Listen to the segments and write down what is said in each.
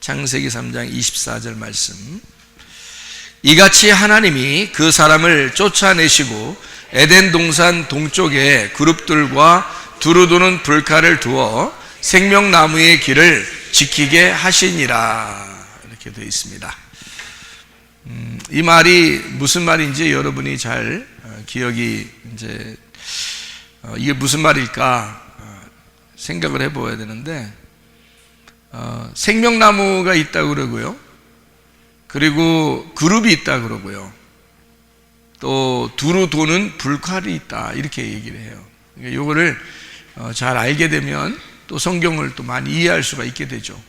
창세기 3장 24절 말씀. 이같이 하나님이 그 사람을 쫓아내시고 에덴 동산 동쪽에 그룹들과 두루 도는 불칼을 두어 생명나무의 길을 지키게 하시니라. 이렇게 되어 있습니다. 이 말이 무슨 말인지 여러분이 잘 기억이 이게 무슨 말일까 생각을 해봐야 되는데, 생명나무가 있다고 그러고요, 그리고 그룹이 있다고 그러고요, 또 두루 도는 불칼이 있다, 이렇게 얘기를 해요. 그러니까 이거를 잘 알게 되면 또 성경을 또 많이 이해할 수가 있게 되죠.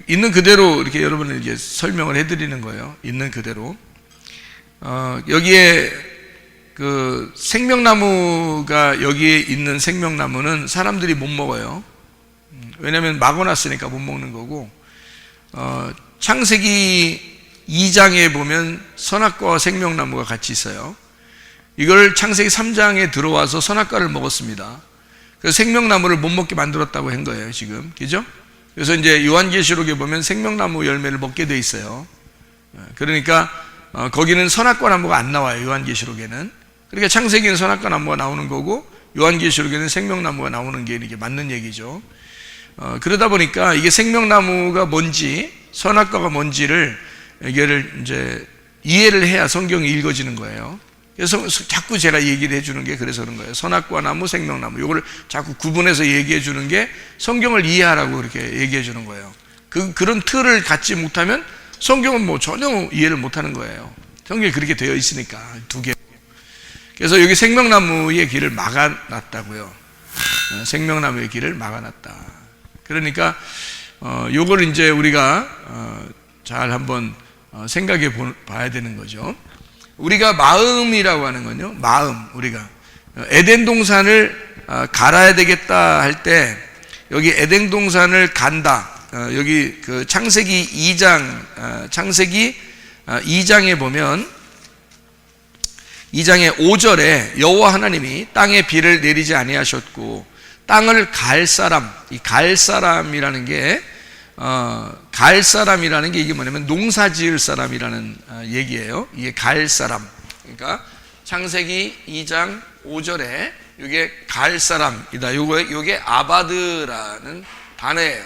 있는 그대로 이렇게 여러분에게 설명을 해드리는 거예요. 있는 그대로. 여기에 그 생명나무가, 여기에 있는 생명나무는 사람들이 못 먹어요. 왜냐하면 막아놨으니까 못 먹는 거고, 창세기 2장에 보면 선악과와 생명나무가 같이 있어요. 이걸 창세기 3장에 들어와서 선악과를 먹었습니다. 그래서 생명나무를 못 먹게 만들었다고 한 거예요, 지금. 그죠? 그래서 이제 요한계시록에 보면 생명나무 열매를 먹게 돼 있어요. 그러니까 거기는 선악과 나무가 안 나와요, 요한계시록에는. 그러니까 창세기는 선악과 나무가 나오는 거고, 요한계시록에는 생명나무가 나오는 게 이렇게 맞는 얘기죠. 그러다 보니까 이게 생명나무가 뭔지, 선악과가 뭔지를 이제 이해를 해야 성경이 읽어지는 거예요. 그래서 자꾸 제가 얘기를 해주는 게 그래서 그런 거예요. 선악과 나무, 생명나무, 이거를 자꾸 구분해서 얘기해 주는 게 성경을 이해하라고 그렇게 얘기해 주는 거예요. 그런 틀을 갖지 못하면 성경은 뭐 전혀 이해를 못하는 거예요. 성경이 그렇게 되어 있으니까, 두 개. 그래서 여기 생명나무의 길을 막아놨다고요. 생명나무의 길을 막아놨다. 그러니까 요걸 이제 우리가 잘 한번 생각해 봐야 되는 거죠. 우리가 마음이라고 하는 건요, 마음, 우리가 에덴 동산을 갈아야 되겠다 할 때, 여기 에덴 동산을 간다, 여기 그 창세기 2장에 보면 2장의 5절에 여호와 하나님이 땅에 비를 내리지 아니하셨고 땅을 갈 사람, 이 갈 사람이라는 게 이게 뭐냐면 농사 지을 사람이라는 얘기예요. 이게 갈 사람. 그러니까 창세기 2장 5절에 이게 갈 사람이다. 요게 아바드라는 단어예요.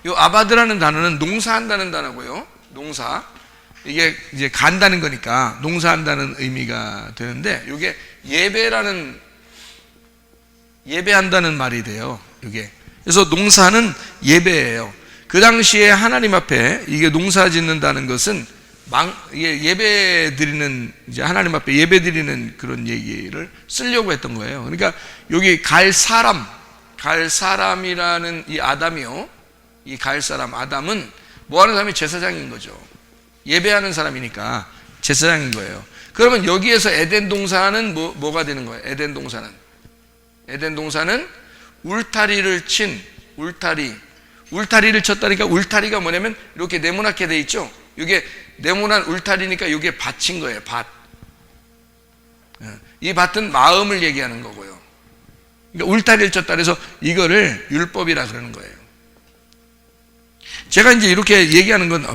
요 아바드라는 단어는 농사한다는 단어고요. 농사. 이게 이제 간다는 거니까 농사한다는 의미가 되는데, 요게 예배한다는 말이 돼요. 요게. 그래서 농사는 예배예요. 그 당시에 하나님 앞에 이게 농사 짓는다는 것은 이게 예배 드리는, 이제 하나님 앞에 예배 드리는 그런 얘기를 쓰려고 했던 거예요. 그러니까 여기 갈 사람이라는 이 아담이요, 이 갈 사람 아담은 뭐 하는 사람이? 제사장인 거죠. 예배하는 사람이니까 제사장인 거예요. 그러면 여기에서 에덴 동산은 뭐가 되는 거예요? 에덴 동산은 울타리를 친, 울타리를 쳤다니까, 울타리가 뭐냐면 이렇게 네모나게 돼 있죠. 이게 네모난 울타리니까 이게 밭인 거예요. 밭. 이 밭은 마음을 얘기하는 거고요. 그러니까 울타리를 쳤다 그래서 이거를 율법이라 그러는 거예요. 제가 이제 이렇게 얘기하는 건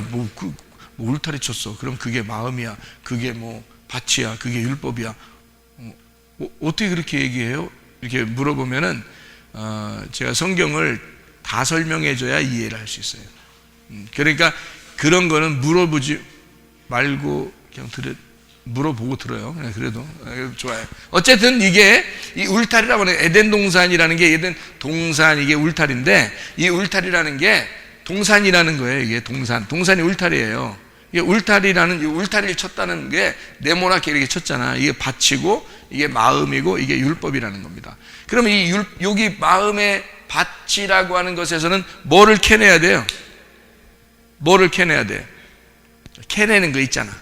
뭐 울타리 쳤어, 그럼 그게 마음이야, 그게 뭐 밭이야, 그게 율법이야, 어떻게 그렇게 얘기해요? 이렇게 물어보면은 제가 성경을 다 설명해 줘야 이해를 할 수 있어요. 그러니까 그런 거는 물어보지 말고 그냥 물어보고 들어요. 그래도 좋아요. 어쨌든 이게 이 울타리라고 하는, 에덴 동산이라는 게, 에덴 동산, 이게 울타리인데, 이 울타리라는 게 동산이라는 거예요. 이게 동산이 울타리예요. 이게 울타리라는, 이 울타리를 쳤다는 게 네모나게 이렇게 쳤잖아. 이게 밭이고 이게 마음이고 이게 율법이라는 겁니다. 그러면 여기 마음의 밭이라고 하는 것에서는 뭐를 캐내야 돼요? 뭐를 캐내야 돼? 캐내는 거 있잖아.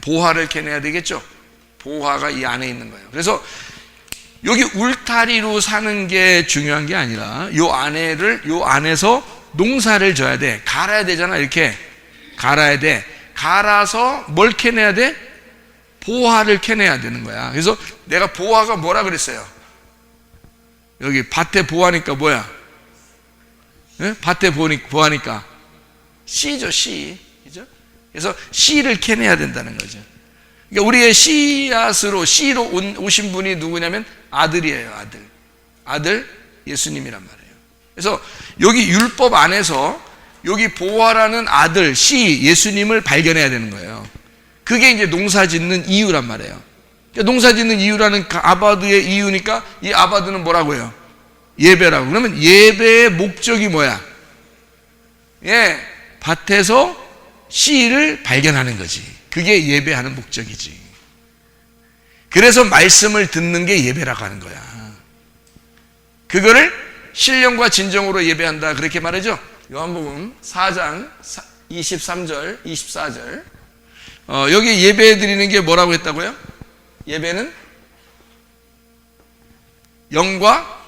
보화를 캐내야 되겠죠? 보화가 이 안에 있는 거예요. 그래서 여기 울타리로 사는 게 중요한 게 아니라 요 안에서 농사를 져야 돼. 갈아야 되잖아. 이렇게 갈아야 돼. 갈아서 뭘 캐내야 돼? 보화를 캐내야 되는 거야. 그래서 내가 보화가 뭐라 그랬어요? 여기 밭에 보화니까 뭐야? 예? 밭에 보하니까 씨죠, 씨. 그죠? 그래서 씨를 캐내야 된다는 거죠. 그러니까 우리의 씨로 오신 분이 누구냐면 아들이에요, 아들. 아들 예수님이란 말이에요. 그래서 여기 율법 안에서 여기 보화라는 아들, 씨, 예수님을 발견해야 되는 거예요. 그게 이제 농사 짓는 이유란 말이에요. 그러니까 농사 짓는 이유라는 아바드의 이유니까 이 아바드는 뭐라고 해요? 예배라고. 그러면 예배의 목적이 뭐야? 예, 밭에서 씨를 발견하는 거지. 그게 예배하는 목적이지. 그래서 말씀을 듣는 게 예배라고 하는 거야. 그거를 신령과 진정으로 예배한다 그렇게 말하죠. 요한복음 4장 23절 24절 여기 예배 드리는 게 뭐라고 했다고요? 예배는 영과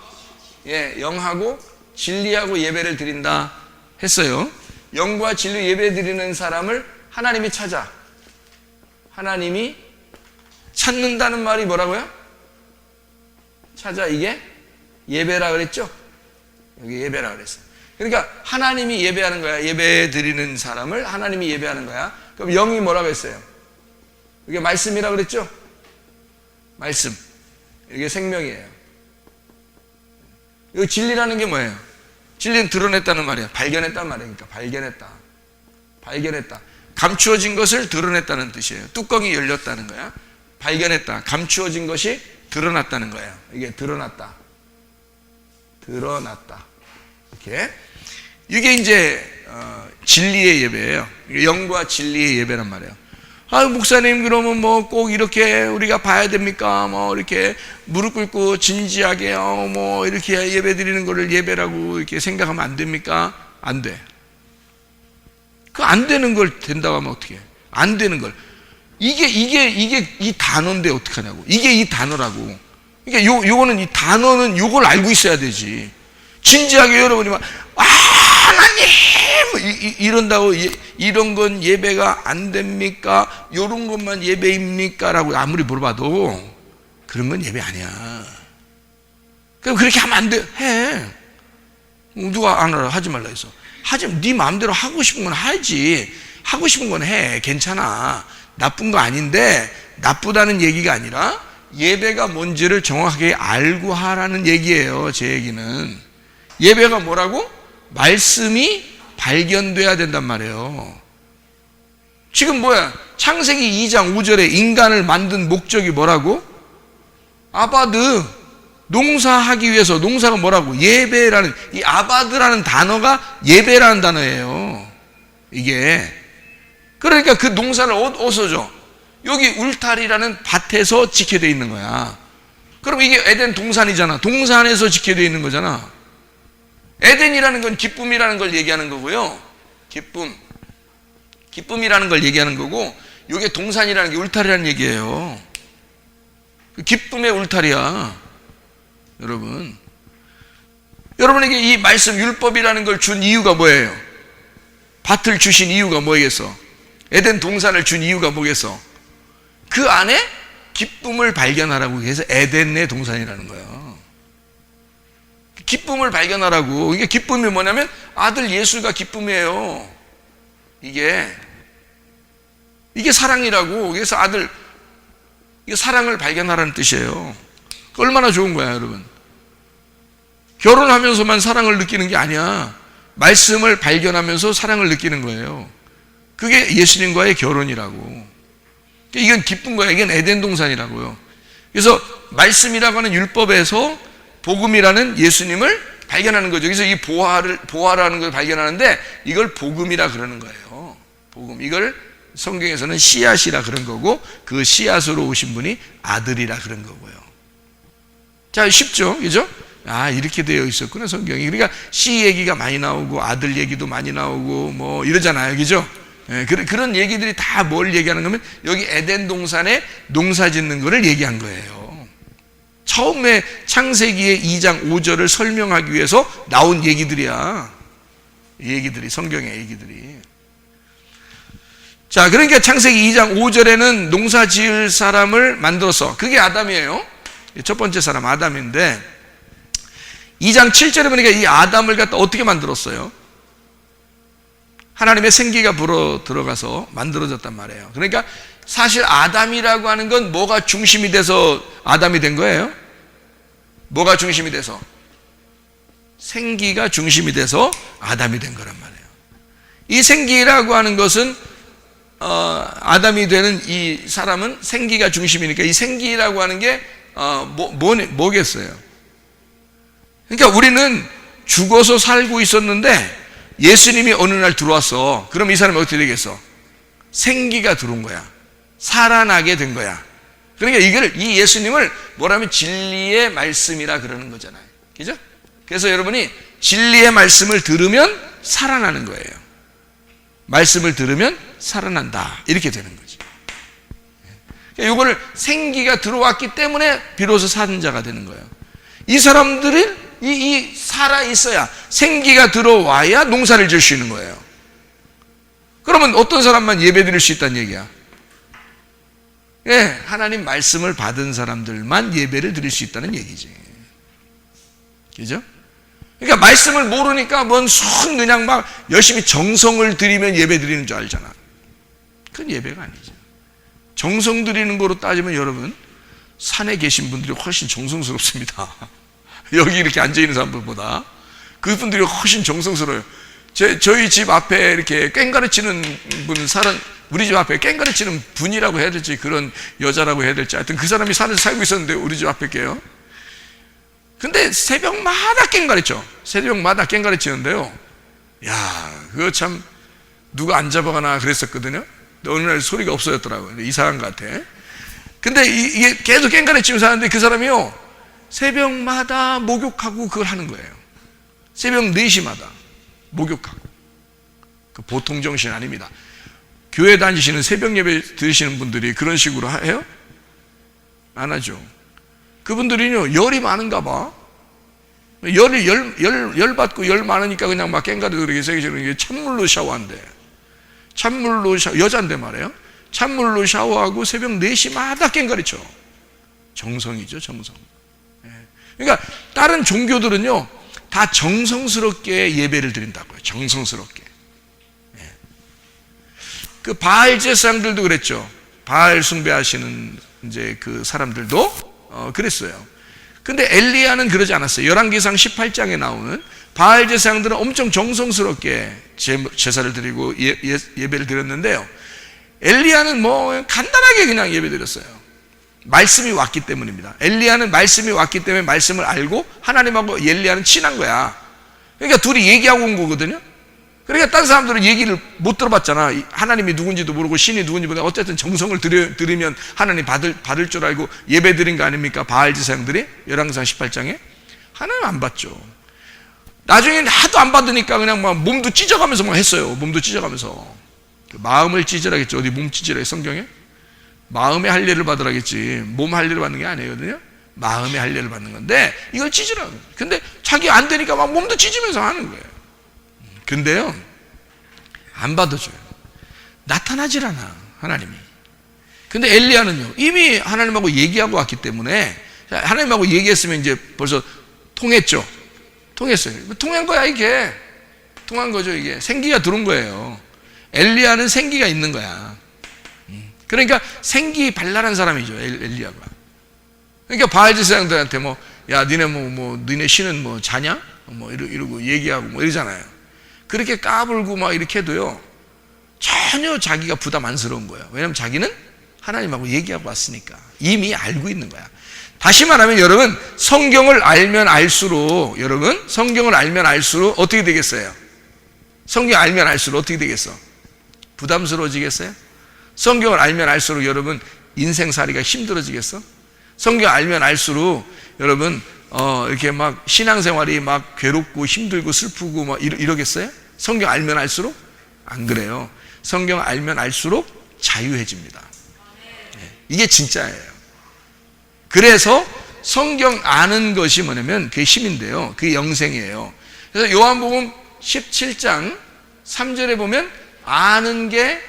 영하고 진리하고 예배를 드린다 했어요. 영과 진리 예배 드리는 사람을 하나님이 찾아. 하나님이 찾는다는 말이 뭐라고요? 찾아. 이게 예배라 그랬죠? 여기 예배라 그랬어요. 그러니까 하나님이 예배하는 거야. 예배 드리는 사람을 하나님이 예배하는 거야. 그럼 영이 뭐라고 했어요? 이게 말씀이라 그랬죠? 말씀. 이게 생명이에요. 이 진리라는 게 뭐예요? 진리는 드러냈다는 말이에요. 발견했다는 말이에요. 그러니까 발견했다. 감추어진 것을 드러냈다는 뜻이에요. 뚜껑이 열렸다는 거야. 발견했다. 감추어진 것이 드러났다는 거예요. 이게 드러났다. 이렇게. 이게 이제 진리의 예배예요. 영과 진리의 예배란 말이에요. 목사님, 그러면 뭐 꼭 이렇게 우리가 봐야 됩니까? 뭐 이렇게 무릎 꿇고 진지하게 뭐 이렇게 예배 드리는 거를 예배라고 이렇게 생각하면 안 됩니까? 안 돼. 그 안 되는 걸 된다고 하면 어떻게 해? 안 되는 걸. 이게 이 단어인데 어떡하냐고. 이게 이 단어라고. 그러니까 요거는 이 단어는 요걸 알고 있어야 되지. 진지하게 여러분이 막 하나님 이런다고 이런 건 예배가 안 됩니까? 요런 것만 예배입니까? 라고 아무리 물어봐도 그런 건 예배 아니야. 그럼 그렇게 하면 안 돼. 해. 누가 안 하라 하지 말라 했어. 네 마음대로 하고 싶은 건 하지. 하고 싶은 건 해. 괜찮아. 나쁜 거 아닌데 나쁘다는 얘기가 아니라 예배가 뭔지를 정확하게 알고 하라는 얘기예요. 제 얘기는. 예배가 뭐라고? 말씀이 발견돼야 된단 말이에요. 지금 뭐야? 창세기 2장 5절에 인간을 만든 목적이 뭐라고? 아바드. 농사하기 위해서. 농사가 뭐라고? 예배라는, 이 아바드라는 단어가 예배라는 단어예요. 이게. 그러니까 그 농사를 어디서 줘? 여기 울타리라는 밭에서 지켜져 있는 거야. 그럼 이게 에덴 동산이잖아. 동산에서 지켜져 있는 거잖아. 에덴이라는 건 기쁨이라는 걸 얘기하는 거고요. 기쁨이라는 걸 얘기하는 거고, 이게 동산이라는 게 울타리라는 얘기예요. 기쁨의 울타리야. 여러분에게 이 말씀 율법이라는 걸 준 이유가 뭐예요? 밭을 주신 이유가 뭐겠어? 에덴 동산을 준 이유가 뭐겠어? 그 안에 기쁨을 발견하라고 해서 에덴의 동산이라는 거예요. 기쁨을 발견하라고. 이게 기쁨이 뭐냐면 아들 예수가 기쁨이에요. 이게 사랑이라고. 그래서 이게 사랑을 발견하라는 뜻이에요. 얼마나 좋은 거야, 여러분. 결혼하면서만 사랑을 느끼는 게 아니야. 말씀을 발견하면서 사랑을 느끼는 거예요. 그게 예수님과의 결혼이라고. 이건 기쁜 거야. 이건 에덴 동산이라고요. 그래서 말씀이라고 하는 율법에서 복음이라는 예수님을 발견하는 거죠. 그래서 이 보화라는 걸 발견하는데 이걸 복음이라 그러는 거예요. 복음. 이걸 성경에서는 씨앗이라 그런 거고, 그 씨앗으로 오신 분이 아들이라 그런 거고요. 자, 쉽죠? 그죠? 이렇게 되어 있었구나, 성경이. 그러니까 씨 얘기가 많이 나오고 아들 얘기도 많이 나오고 뭐 이러잖아요. 그죠? 그런 얘기들이 다 뭘 얘기하는 거면 여기 에덴 동산에 농사 짓는 거를 얘기한 거예요. 처음에 창세기의 2장 5절을 설명하기 위해서 나온 얘기들이야. 성경의 얘기들이. 자, 그러니까 창세기 2장 5절에는 농사 지을 사람을 만들었어. 그게 아담이에요. 첫 번째 사람 아담인데, 2장 7절에 보니까 이 아담을 갖다 어떻게 만들었어요? 하나님의 생기가 불어 들어가서 만들어졌단 말이에요. 그러니까 사실 아담이라고 하는 건 뭐가 중심이 돼서 아담이 된 거예요? 뭐가 중심이 돼서? 생기가 중심이 돼서 아담이 된 거란 말이에요. 이 생기라고 하는 것은 아담이 되는 이 사람은 생기가 중심이니까 이 생기라고 하는 게 뭐겠어요? 그러니까 우리는 죽어서 살고 있었는데 예수님이 어느 날 들어왔어. 그럼 이 사람이 어떻게 되겠어? 생기가 들어온 거야. 살아나게 된 거야. 그러니까 이 예수님을 뭐라면 진리의 말씀이라 그러는 거잖아요. 그죠? 그래서 여러분이 진리의 말씀을 들으면 살아나는 거예요. 말씀을 들으면 살아난다. 이렇게 되는 거죠. 그러니까 이거를 생기가 들어왔기 때문에 비로소 사는 자가 되는 거예요. 이 사람들은 이 살아 있어야, 생기가 들어와야 농사를 지을 수 있는 거예요. 그러면 어떤 사람만 예배 드릴 수 있다는 얘기야? 예, 하나님 말씀을 받은 사람들만 예배를 드릴 수 있다는 얘기지. 그죠? 그러니까 말씀을 모르니까 그냥 막 열심히 정성을 들이면 예배 드리는 줄 알잖아. 그건 예배가 아니죠. 정성 들이는 거로 따지면 여러분, 산에 계신 분들이 훨씬 정성스럽습니다. 여기 이렇게 앉아있는 사람들보다 그분들이 훨씬 정성스러워요. 저희 집 앞에 이렇게 꽹가르치는 분, 우리 집 앞에 꽹가르치는 분이라고 해야 될지 그런 여자라고 해야 될지 하여튼 그 사람이 산에서 살고 있었는데 우리 집 앞에 게요. 근데 새벽마다 꽹가르치는데요. 야, 그거 참 누가 안 잡아가나 그랬었거든요. 근데 어느 날 소리가 없어졌더라고요. 이상한 것 같아. 근데 이게 계속 꽹가르치면서 하는데 그 사람이요, 새벽마다 목욕하고 그걸 하는 거예요. 새벽 4시마다 목욕하고. 그 보통 정신 아닙니다. 교회 다니시는 새벽 예배 드리시는 분들이 그런 식으로 해요? 안 하죠. 그분들이요, 열이 많은가 봐. 열 받고 열 많으니까 그냥 막 꽹가루 그렇게 새기시는 게 찬물로 샤워한대. 여잔데 말이에요. 찬물로 샤워하고 새벽 4시마다 꽹가르쳐. 정성이죠, 정성. 그러니까 다른 종교들은요, 다 정성스럽게 예배를 드린다고요. 정성스럽게. 그 바알 제사장들도 그랬죠. 바알 숭배하시는 이제 그 사람들도 그랬어요. 근데 엘리야는 그러지 않았어요. 열왕기상 18장에 나오는 바알 제사장들은 엄청 정성스럽게 제사를 드리고 예배를 드렸는데요. 엘리야는 간단하게 그냥 예배 드렸어요. 말씀이 왔기 때문입니다. 엘리야는 말씀이 왔기 때문에 말씀을 알고 하나님하고 엘리야는 친한 거야. 그러니까 둘이 얘기하고 온 거거든요. 그러니까 다른 사람들은 얘기를 못 들어봤잖아. 하나님이 누군지도 모르고 신이 누군지 모르고 어쨌든 정성을 들이면 하나님 받을 줄 알고 예배 드린 거 아닙니까? 바알 제사장들이 열왕기상 18장에 하나님 안 받죠. 나중에 하도 안 받으니까 그냥 막 몸도 찢어가면서 막 했어요. 몸도 찢어가면서. 마음을 찢으라겠죠. 어디 몸 찢으라 성경에? 마음의 할례를 받으라겠지. 몸 할례를 받는 게 아니거든요. 마음의 할례를 받는 건데 이걸 찢으라고. 근데 자기 안 되니까 막 몸도 찢으면서 하는 거예요. 근데요, 안 받아줘요. 나타나질 않아, 하나님이. 근데 엘리야는요, 이미 하나님하고 얘기하고 왔기 때문에 하나님하고 얘기했으면 이제 벌써 통했죠. 통했어요. 통한 거야, 이게. 통한 거죠, 이게. 생기가 들어온 거예요. 엘리야는 생기가 있는 거야. 그러니까 생기 발랄한 사람이죠, 엘리야가. 그러니까 바알 제사장들한테 야, 니네 신은 자냐? 이러고 얘기하고 이러잖아요. 그렇게 까불고 막 이렇게 해도요, 전혀 자기가 부담 안스러운 거예요. 왜냐하면 자기는 하나님하고 얘기하고 왔으니까. 이미 알고 있는 거야. 다시 말하면 여러분, 성경을 알면 알수록 어떻게 되겠어요? 성경 알면 알수록 어떻게 되겠어? 부담스러워지겠어요? 성경을 알면 알수록 여러분 인생살이가 힘들어지겠어? 성경 알면 알수록 여러분 이렇게 막 신앙생활이 막 괴롭고 힘들고 슬프고 막 이러겠어요? 성경 알면 알수록? 안 그래요. 성경 알면 알수록 자유해집니다. 이게 진짜예요. 그래서 성경 아는 것이 뭐냐면 그게 힘인데요, 그게 영생이에요. 그래서 요한복음 17장 3절에 보면 아는 게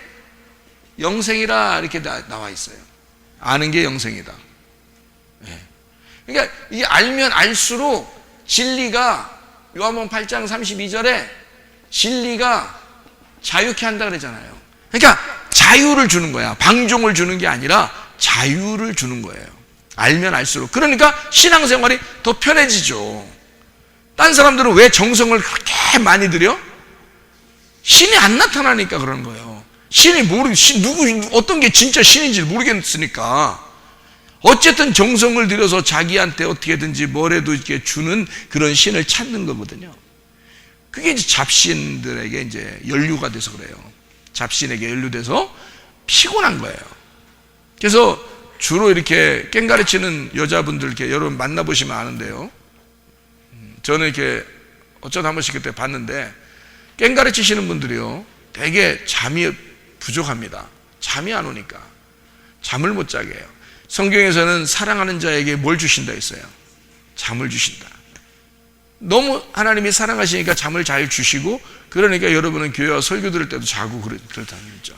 영생이라 이렇게 나와 있어요. 아는 게 영생이다. 그러니까 이게 알면 알수록 진리가 요한복음 8장 32절에 진리가 자유케 한다 그러잖아요. 그러니까 자유를 주는 거야. 방종을 주는 게 아니라 자유를 주는 거예요. 알면 알수록. 그러니까 신앙생활이 더 편해지죠. 딴 사람들은 왜 정성을 그렇게 많이 들여? 신이 안 나타나니까 그러는 거예요. 어떤 게 진짜 신인지 모르겠으니까. 어쨌든 정성을 들여서 자기한테 어떻게든지 뭐라도 이렇게 주는 그런 신을 찾는 거거든요. 그게 이제 잡신들에게 이제 연류가 돼서 그래요. 잡신에게 연류돼서 피곤한 거예요. 그래서 주로 이렇게 깽가르치는 여자분들 이렇게 여러분 만나보시면 아는데요. 저는 이렇게 어쩌다 한 번씩 그때 봤는데 깽가르치시는 분들이요. 되게 잠이 부족합니다. 잠이 안 오니까. 잠을 못 자게 해요. 성경에서는 사랑하는 자에게 뭘 주신다 했어요? 잠을 주신다. 너무 하나님이 사랑하시니까 잠을 잘 주시고, 그러니까 여러분은 교회와 설교 들을 때도 자고 그렇다는 거죠.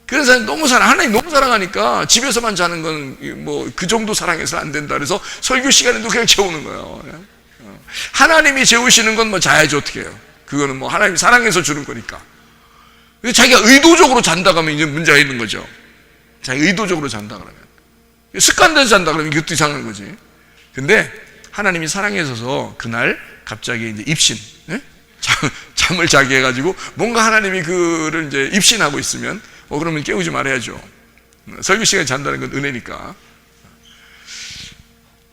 그래서 하나님 너무 사랑하니까 집에서만 자는 건 뭐 그 정도 사랑해서 안 된다 그래서 설교 시간에도 그냥 재우는 거예요. 하나님이 재우시는 건 뭐 자야지 어떻게 해요. 그거는 뭐 하나님 사랑해서 주는 거니까. 자기가 의도적으로 잔다 그러면 이제 문제가 있는 거죠. 자기가 의도적으로 잔다 그러면. 습관돼서 잔다 그러면 이것도 이상한 거지. 근데 하나님이 사랑해서 그날 갑자기 이제 입신, 잠을 자게 해가지고 뭔가 하나님이 그를 이제 입신하고 있으면 그러면 깨우지 말아야죠. 설교 시간에 잔다는 건 은혜니까.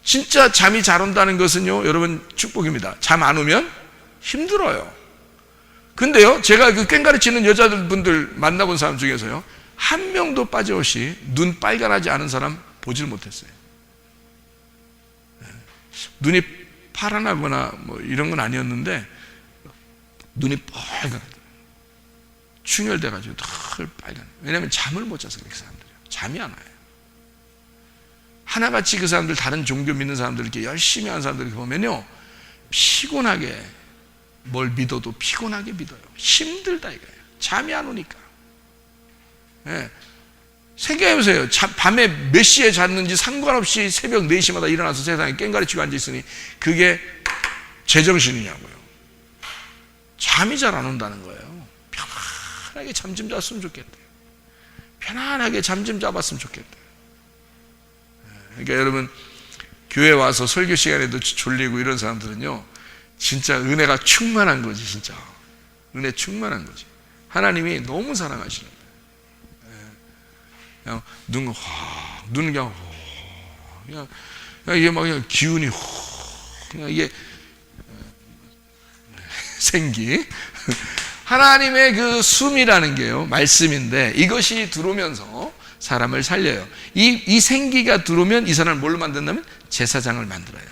진짜 잠이 잘 온다는 것은요, 여러분 축복입니다. 잠 안 오면 힘들어요. 근데요, 제가 그 꽹가리치는 여자분들 만나본 사람 중에서요, 한 명도 빠짐없이 눈 빨간하지 않은 사람 보질 못했어요. 눈이 파란하거나 뭐 이런 건 아니었는데 눈이 빨간, 충혈돼가지고 덜 빨간. 왜냐하면 잠을 못 자서 그렇게 사람들이 잠이 안 와요. 하나같이 그 사람들, 다른 종교 믿는 사람들 이렇게 열심히 하는 사람들 보면요, 피곤하게 뭘 믿어도 피곤하게 믿어요. 힘들다 이거예요. 잠이 안 오니까. 예. 생각해보세요. 밤에 몇 시에 잤는지 상관없이 새벽 4시마다 일어나서 세상에 깽가리치고 앉아있으니 그게 제정신이냐고요. 잠이 잘 안 온다는 거예요. 편안하게 잠 좀 잤으면 좋겠다. 편안하게 잠 좀 잡았으면 좋겠다. 그러니까 여러분, 교회 와서 설교 시간에도 졸리고 이런 사람들은요, 진짜 은혜가 충만한 거지. 진짜 은혜 충만한 거지. 하나님이 너무 사랑하시는 거예요. 그냥 눈 그냥 그냥 이게 막 그냥 기운이 그냥 이게 생기. 하나님의 그 숨이라는 게요, 말씀인데 이것이 들어오면서 사람을 살려요. 이 생기가 들어오면 이 사람을 뭘로 만든다면 제사장을 만들어요.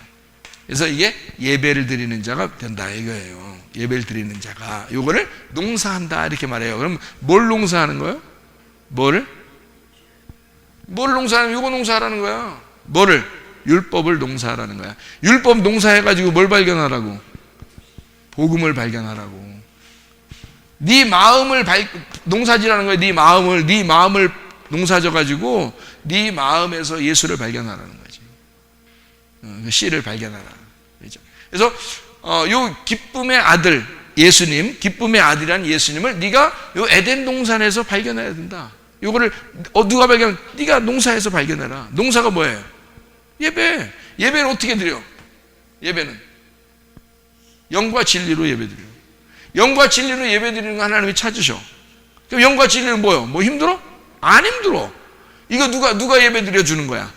그래서 이게 예배를 드리는 자가 된다 이거예요. 예배를 드리는 자가 요거를 농사한다 이렇게 말해요. 그럼 뭘 농사하는 거예요? 뭘 농사하면 요거 농사하라는 거야. 뭐를? 율법을 농사하라는 거야. 율법 농사해가지고 뭘 발견하라고? 복음을 발견하라고. 네 마음을 농사지라는 거야. 네 마음을 농사져가지고 네 마음에서 예수를 발견하라는 거지. 그 씨를 발견하라. 그래서 요 기쁨의 아들 예수님, 기쁨의 아들이란 예수님을 네가 요 에덴 동산에서 발견해야 된다. 요거를 누가 발견? 네가 농사에서 발견해라. 농사가 뭐예요? 예배. 예배는 어떻게 드려? 예배는 영과 진리로 예배드려. 영과 진리로 예배드리는 거 하나님이 찾으셔. 그럼 영과 진리는 뭐예요? 뭐 힘들어? 안 힘들어. 이거 누가 예배드려 주는 거야?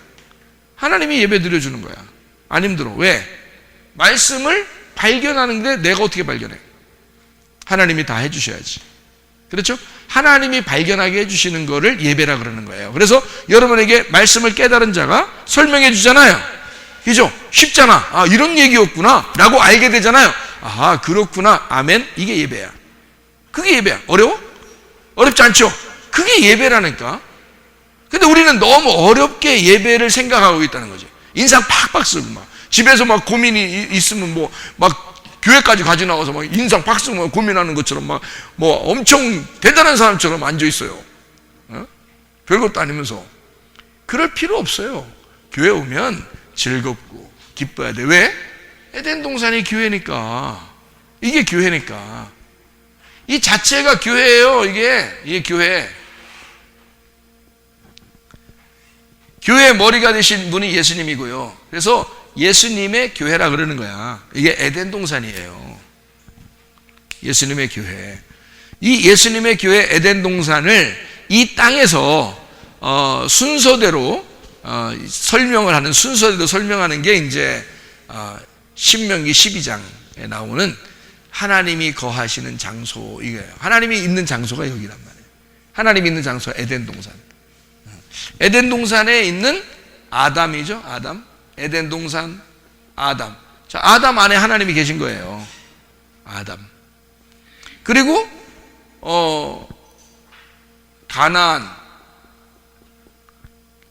하나님이 예배드려 주는 거야. 안 힘들어. 왜? 말씀을 발견하는데 내가 어떻게 발견해? 하나님이 다 해주셔야지. 그렇죠? 하나님이 발견하게 해주시는 거를 예배라 그러는 거예요. 그래서 여러분에게 말씀을 깨달은 자가 설명해 주잖아요. 그죠? 쉽잖아. 아, 이런 얘기였구나 라고 알게 되잖아요. 아, 그렇구나. 아멘. 이게 예배야. 그게 예배야. 어려워? 어렵지 않죠? 그게 예배라니까. 근데 우리는 너무 어렵게 예배를 생각하고 있다는 거지. 인상 팍팍 쓰고 막 집에서 막 고민이 있으면 막 교회까지 가지 나가서 막 인상 팍 쓰고 고민하는 것처럼 막 엄청 대단한 사람처럼 앉아 있어요. 별것도 아니면서. 그럴 필요 없어요. 교회 오면 즐겁고 기뻐야 돼. 왜? 에덴 동산이 교회니까. 이게 교회니까. 이 자체가 교회예요. 이게 교회. 교회의 머리가 되신 분이 예수님이고요. 그래서 예수님의 교회라 그러는 거야. 이게 에덴 동산이에요. 예수님의 교회. 이 예수님의 교회 에덴 동산을 이 땅에서 순서대로 설명을 하는, 순서대로 설명하는 게 이제 신명기 12장에 나오는 하나님이 거하시는 장소, 이거예요. 하나님이 있는 장소가 여기란 말이에요. 하나님이 있는 장소가 에덴 동산. 에덴 동산에 있는 아담이죠. 아담. 에덴 동산 아담. 자, 아담 안에 하나님이 계신 거예요. 아담. 그리고 가나안,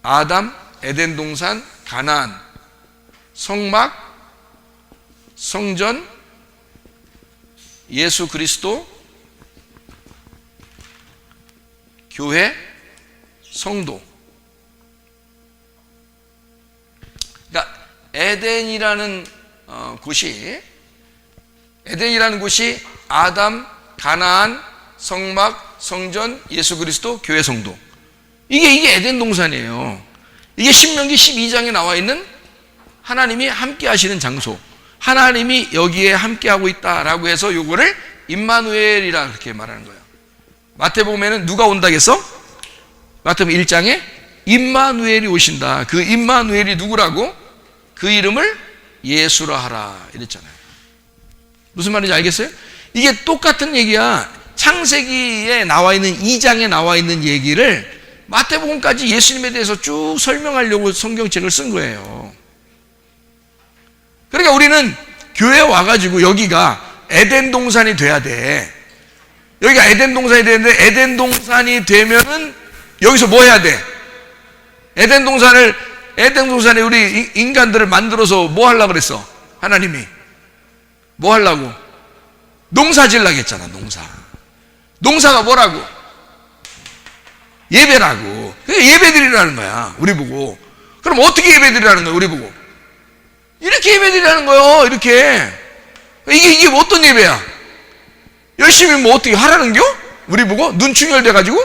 아담, 에덴 동산, 가나안, 성막, 성전, 예수 그리스도, 교회, 성도. 그러니까 에덴이라는 곳이 아담, 가나안, 성막, 성전, 예수 그리스도, 교회, 성도. 이게 에덴 동산이에요. 이게 신명기 12장에 나와 있는 하나님이 함께 하시는 장소. 하나님이 여기에 함께 하고 있다라고 해서 요거를 임마누엘이라 그렇게 말하는 거예요. 마태복음에는 누가 온다겠어? 마태복음 1장에 임마누엘이 오신다. 그 임마누엘이 누구라고? 그 이름을 예수라 하라 이랬잖아요. 무슨 말인지 알겠어요? 이게 똑같은 얘기야. 창세기에 나와 있는 2장에 나와 있는 얘기를 마태복음까지 예수님에 대해서 쭉 설명하려고 성경책을 쓴 거예요. 그러니까 우리는 교회에 와가지고 여기가 에덴 동산이 돼야 돼. 여기가 에덴 동산이 되는데, 에덴 동산이 되면은 여기서 뭐 해야 돼? 에덴 동산에 우리 인간들을 만들어서 뭐 하려고 그랬어? 하나님이 뭐 하려고? 농사 지으려고 했잖아. 농사가 뭐라고? 예배라고. 예배드리라는 거야. 우리 보고. 그럼 어떻게 예배드리라는 거야? 우리 보고. 이렇게 예배드리라는 거예요. 이렇게. 이게 어떤 예배야? 열심히 뭐 어떻게 하라는겨? 우리 보고 눈충혈돼가지고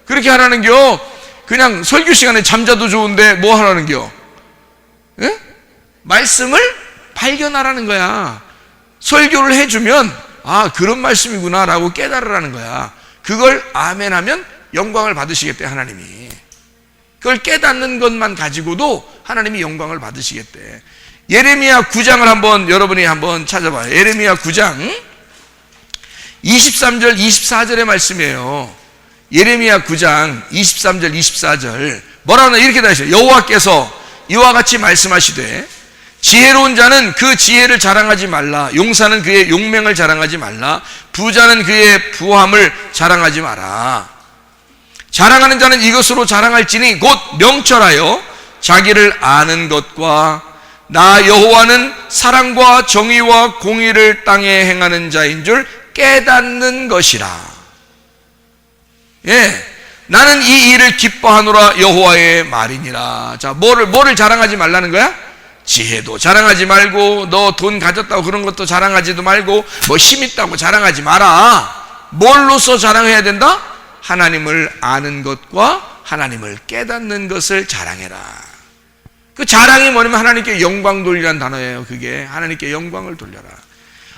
그렇게 하라는겨? 그냥 설교 시간에 잠자도 좋은데 뭐 하라는겨? 예? 말씀을 발견하라는 거야. 설교를 해주면 아, 그런 말씀이구나 라고 깨달으라는 거야. 그걸 아멘하면 영광을 받으시겠대, 하나님이. 그걸 깨닫는 것만 가지고도 하나님이 영광을 받으시겠대. 예레미야 9장을 여러분이 한번 찾아봐요. 예레미야 9장 23절 24절의 말씀이에요. 예레미야 9장 23절 24절 뭐라 하나? 이렇게 다 하셔요. 여호와께서 이와 같이 말씀하시되 지혜로운 자는 그 지혜를 자랑하지 말라. 용사는 그의 용맹을 자랑하지 말라. 부자는 그의 부함을 자랑하지 마라. 자랑하는 자는 이것으로 자랑할지니 곧 명철하여 자기를 아는 것과 나 여호와는 사랑과 정의와 공의를 땅에 행하는 자인 줄 깨닫는 것이라. 예, 나는 이 일을 기뻐하노라 여호와의 말이니라. 자, 뭐를 자랑하지 말라는 거야? 지혜도 자랑하지 말고, 너 돈 가졌다고 그런 것도 자랑하지도 말고, 뭐 힘 있다고 자랑하지 마라. 뭘로써 자랑해야 된다? 하나님을 아는 것과 하나님을 깨닫는 것을 자랑해라. 그 자랑이 뭐냐면 하나님께 영광 돌리라는 단어예요. 그게 하나님께 영광을 돌려라.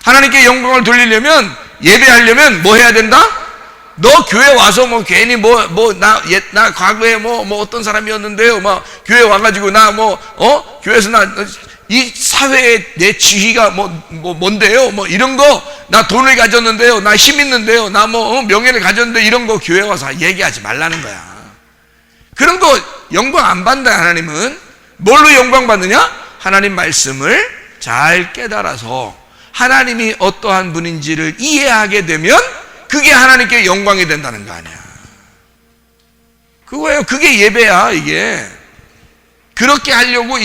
하나님께 영광을 돌리려면, 예배하려면 뭐 해야 된다? 너 교회 와서 뭐 괜히 나 과거에 뭐 어떤 사람이었는데요. 막 교회 와가지고 교회에서 이 사회에 내 지위가 뭔데요? 뭐 이런 거, 나 돈을 가졌는데요. 나 힘 있는데요. 나 명예를 가졌는데 이런 거 교회 와서 얘기하지 말라는 거야. 그런 거 영광 안 받는다, 하나님은. 뭘로 영광 받느냐? 하나님 말씀을 잘 깨달아서 하나님이 어떠한 분인지를 이해하게 되면 그게 하나님께 영광이 된다는 거 아니야. 그거예요. 그게 예배야, 이게. 그렇게 하려고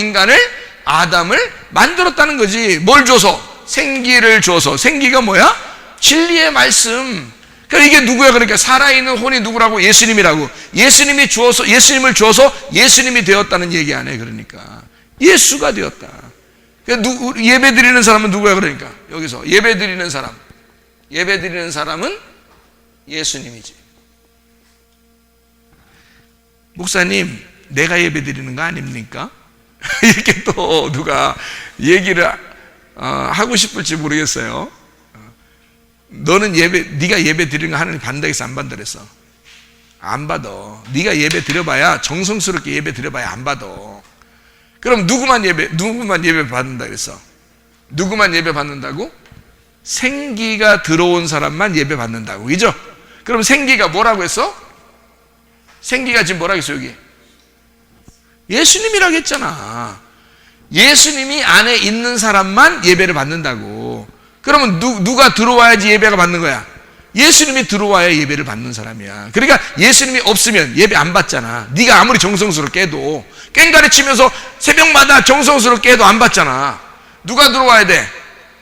아담을 만들었다는 거지. 뭘 줘서? 생기를 줘서. 생기가 뭐야? 진리의 말씀. 그러니까 이게 누구야? 그러니까 살아있는 혼이 누구라고? 예수님이라고. 예수님을 주어서 예수님이 되었다는 얘기 안 해. 그러니까 예수가 되었다. 예배 드리는 사람은 누구야? 그러니까 여기서 예배 드리는 사람은 예수님이지. 목사님, 내가 예배 드리는 거 아닙니까? 이렇게 또 누가 얘기를 하고 싶을지 모르겠어요. 너는 네가 예배 드리는 거 하나님 받는다 했어, 안 받는다 그랬어? 안 받아. 네가 예배 드려봐야, 정성스럽게 예배 드려봐야 안 받아. 그럼 누구만 예배 받는다 그랬어? 누구만 예배 받는다고? 생기가 들어온 사람만 예배 받는다고, 그죠? 그럼 생기가 뭐라고 했어? 생기가 지금 뭐라고 했어, 여기? 예수님이라고 했잖아. 예수님이 안에 있는 사람만 예배를 받는다고. 그러면 누가 들어와야지 예배가 받는 거야? 예수님이 들어와야 예배를 받는 사람이야. 그러니까 예수님이 없으면 예배 안 받잖아. 네가 아무리 정성스럽게 해도, 꽹가리 치면서 새벽마다 정성스럽게 해도 안 받잖아. 누가 들어와야 돼?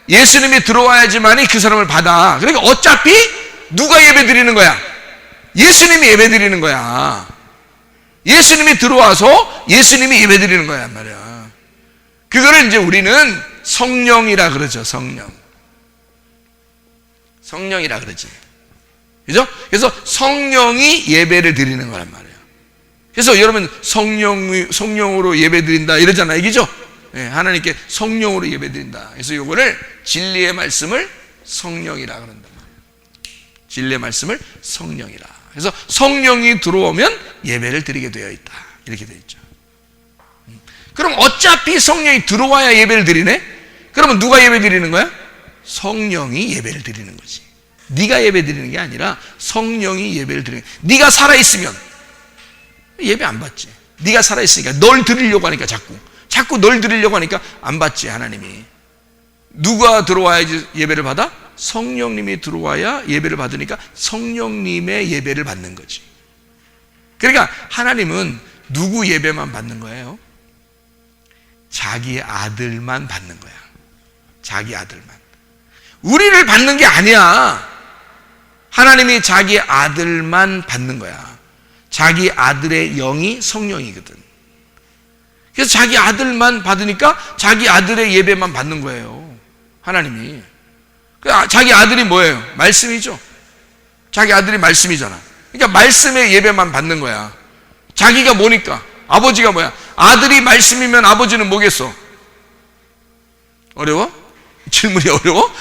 예수님이 들어와야지만이 그 사람을 받아. 그러니까 어차피 누가 예배 드리는 거야? 예수님이 예배 드리는 거야. 예수님이 들어와서 예수님이 예배 드리는 거야 말이야. 그거를 이제 우리는 성령이라 그러죠. 성령이라 그러지. 그죠? 그래서 성령이 예배를 드리는 거란 말이에요. 그래서 여러분 성령으로 예배 드린다 이러잖아요. 이기죠? 네, 하나님께 성령으로 예배 드린다. 그래서 이거를 진리의 말씀을 성령이라 그런단 말이에요. 진리의 말씀을 성령이라. 그래서 성령이 들어오면 예배를 드리게 되어 있다. 이렇게 되어 있죠. 그럼 어차피 성령이 들어와야 예배를 드리네? 그러면 누가 예배 드리는 거야? 성령이 예배를 드리는 거지. 네가 예배 드리는 게 아니라 성령이 예배를 드리는 거야. 네가 살아있으면 예배 안 받지. 네가 살아있으니까 널 드리려고 하니까 자꾸 널 드리려고 하니까 안 받지. 하나님이 누가 들어와야지 예배를 받아? 성령님이 들어와야 예배를 받으니까 성령님의 예배를 받는 거지. 그러니까 하나님은 누구 예배만 받는 거예요? 자기 아들만 받는 거야. 자기 아들만. 우리를 받는 게 아니야. 하나님이 자기 아들만 받는 거야. 자기 아들의 영이 성령이거든. 그래서 자기 아들만 받으니까 자기 아들의 예배만 받는 거예요. 하나님이. 자기 아들이 뭐예요? 말씀이죠. 자기 아들이 말씀이잖아. 그러니까 말씀의 예배만 받는 거야. 자기가 뭐니까? 아버지가 뭐야? 아들이 말씀이면 아버지는 뭐겠어? 어려워? 질문이 어려워?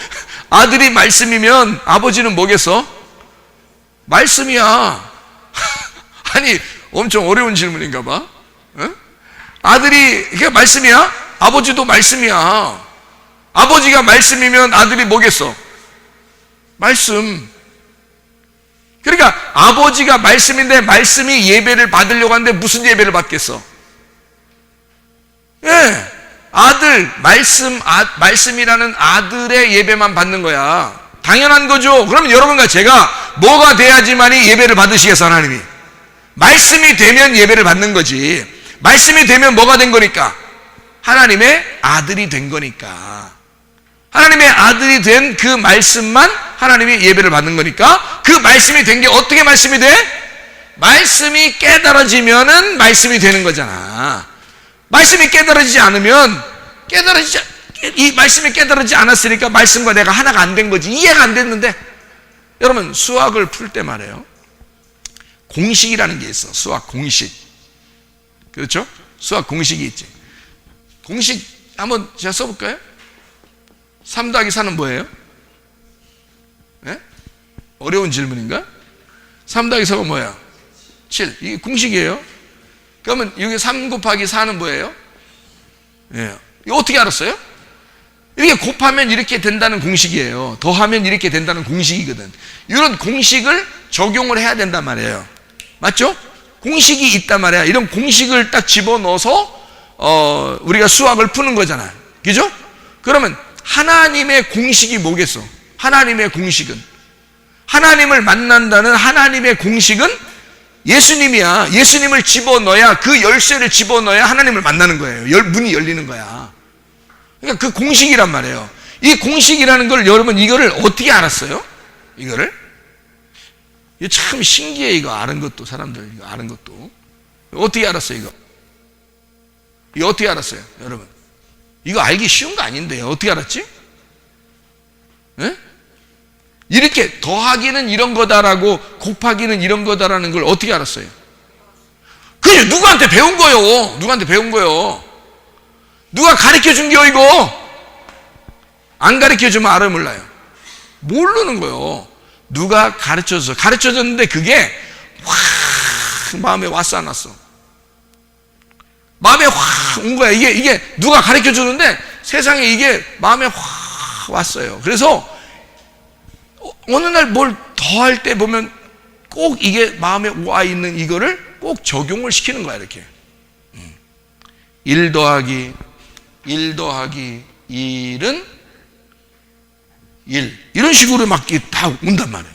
아들이 말씀이면 아버지는 뭐겠어? 말씀이야. 아니, 엄청 어려운 질문인가 봐. 어? 아들이 그게 말씀이야? 아버지도 말씀이야. 아버지가 말씀이면 아들이 뭐겠어? 말씀. 그러니까 아버지가 말씀인데 말씀이 예배를 받으려고 하는데 무슨 예배를 받겠어? 예, 아들, 말씀이라는 아들의 예배만 받는 거야. 당연한 거죠. 그러면 여러분과 제가 뭐가 돼야지만이 예배를 받으시겠어, 하나님이? 말씀이 되면 예배를 받는 거지. 말씀이 되면 뭐가 된 거니까? 하나님의 아들이 된 거니까. 하나님의 아들이 된 그 말씀만 하나님이 예배를 받는 거니까, 그 말씀이 된 게 어떻게 말씀이 돼? 말씀이 깨달아지면은 말씀이 되는 거잖아. 말씀이 깨달아지지 않으면 이 말씀이 깨달아지지 않았으니까 말씀과 내가 하나가 안 된 거지. 이해가 안 됐는데. 여러분, 수학을 풀 때 말이에요, 공식이라는 게 있어. 수학 공식. 그렇죠? 수학 공식이 있지. 공식 한번 제가 써볼까요? 3 더하기 4는 뭐예요? 네? 어려운 질문인가? 3 더하기 4가 뭐야? 7. 이게 공식이에요. 그러면 여기 3 곱하기 4는 뭐예요? 예. 이거 어떻게 알았어요? 이렇게 곱하면 이렇게 된다는 공식이에요. 더하면 이렇게 된다는 공식이거든. 이런 공식을 적용을 해야 된단 말이에요. 맞죠? 공식이 있단 말이야. 이런 공식을 딱 집어넣어서 우리가 수학을 푸는 거잖아요. 그죠? 그러면 하나님의 공식이 뭐겠어? 하나님의 공식은, 하나님을 만난다는 하나님의 공식은 예수님이야. 예수님을 집어넣어야, 그 열쇠를 집어넣어야 하나님을 만나는 거예요. 문이 열리는 거야. 그러니까 그 공식이란 말이에요. 이 공식이라는 걸 여러분, 이거를 어떻게 알았어요? 이거 참 신기해. 이거 아는 것도, 사람들 이거 아는 것도. 어떻게 알았어요? 이거 어떻게 알았어요, 여러분? 이거 알기 쉬운 거 아닌데요. 어떻게 알았지? 예? 이렇게 더하기는 이런 거다라고 곱하기는 이런 거다라는 걸 어떻게 알았어요? 그냥 누구한테 배운 거요. 누구한테 배운 거요. 누가 가르쳐 준 겨 이거? 안 가르쳐 주면 알아요, 몰라요? 모르는 거요. 누가 가르쳐줬는데 그게 확 마음에 왔어 안 왔어? 마음에 확 온 거야. 이게 누가 가르쳐 주는데 세상에 이게 마음에 확 왔어요. 그래서 어느 날 뭘 더 할 때 보면 꼭 이게 마음에 와 있는 이거를 꼭 적용을 시키는 거야. 이렇게 1 더하기 1은 1 이런 식으로 막 다 온단 말이에요.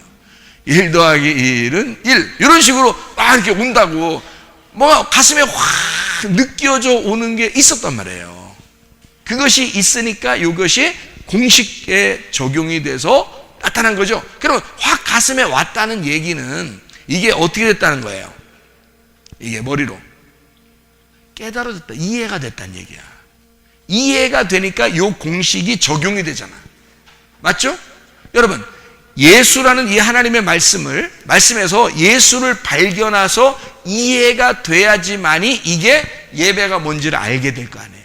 1 더하기 1은 1 이런 식으로 막 이렇게 온다고 뭐 가슴에 확 느껴져 오는 게 있었단 말이에요. 그것이 있으니까 이것이 공식에 적용이 돼서 나타난 거죠. 그럼 확 가슴에 왔다는 얘기는 이게 어떻게 됐다는 거예요? 이게 머리로 깨달아졌다, 이해가 됐다는 얘기야. 이해가 되니까 이 공식이 적용이 되잖아. 맞죠? 여러분, 예수라는 이 하나님의 말씀에서 예수를 발견해서 이해가 돼야지만이 이게 예배가 뭔지를 알게 될 거 아니에요.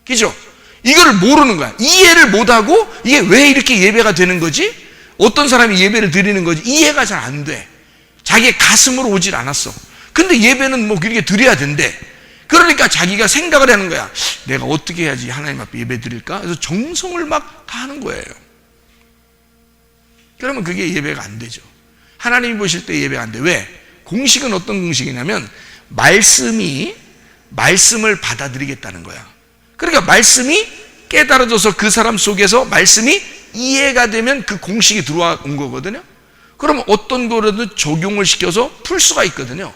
그죠? 이걸 모르는 거야. 이해를 못하고 이게 왜 이렇게 예배가 되는 거지? 어떤 사람이 예배를 드리는 거지? 이해가 잘 안 돼. 자기의 가슴으로 오질 않았어. 근데 예배는 뭐 그렇게 드려야 된대. 그러니까 자기가 생각을 하는 거야. 내가 어떻게 해야지 하나님 앞에 예배 드릴까? 그래서 정성을 막 다하는 거예요. 그러면 그게 예배가 안 되죠. 하나님이 보실 때 예배가 안 돼. 왜? 공식은 어떤 공식이냐면 말씀을 받아들이겠다는 거야. 그러니까 말씀이 깨달아져서 그 사람 속에서 말씀이 이해가 되면 그 공식이 들어온 거거든요. 그러면 어떤 거라도 적용을 시켜서 풀 수가 있거든요.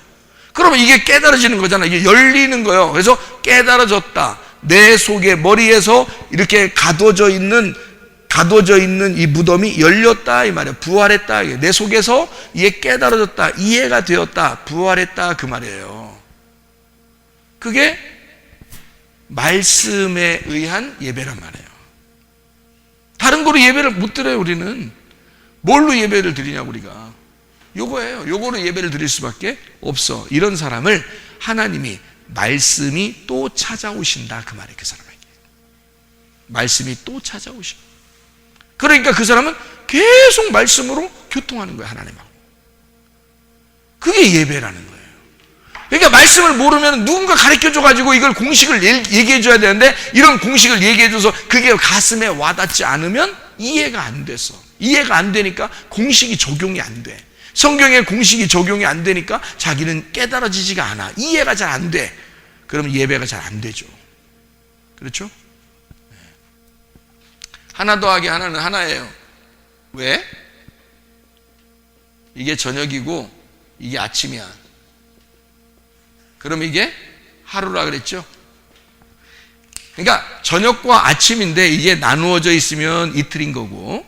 그러면 이게 깨달아지는 거잖아. 이게 열리는 거예요. 그래서 깨달아졌다. 내 속에 머리에서 이렇게 가둬져 있는 이 무덤이 열렸다 이 말이에요. 부활했다. 내 속에서 이게 깨달아졌다. 이해가 되었다. 부활했다 그 말이에요. 그게 말씀에 의한 예배란 말이에요. 다른 거로 예배를 못 드려요. 우리는 뭘로 예배를 드리냐고. 우리가 요거예요. 요거로 예배를 드릴 수밖에 없어. 이런 사람을 하나님이 말씀이 또 찾아오신다 그 말이에요. 그 사람에게 말씀이 또 찾아오신다. 그러니까 그 사람은 계속 말씀으로 교통하는 거예요. 하나님하고. 그게 예배라는 거예요. 그러니까 말씀을 모르면 누군가 가르쳐줘가지고 이걸 공식을 얘기해줘야 되는데 이런 공식을 얘기해줘서 그게 가슴에 와닿지 않으면 이해가 안 됐어. 이해가 안 되니까 공식이 적용이 안 돼. 성경의 공식이 적용이 안 되니까 자기는 깨달아지지가 않아. 이해가 잘 안 돼. 그러면 예배가 잘 안 되죠. 그렇죠? 하나 더하기 하나는 하나예요. 왜? 이게 저녁이고 이게 아침이야. 그럼 이게 하루라 그랬죠? 그러니까 저녁과 아침인데 이게 나누어져 있으면 이틀인 거고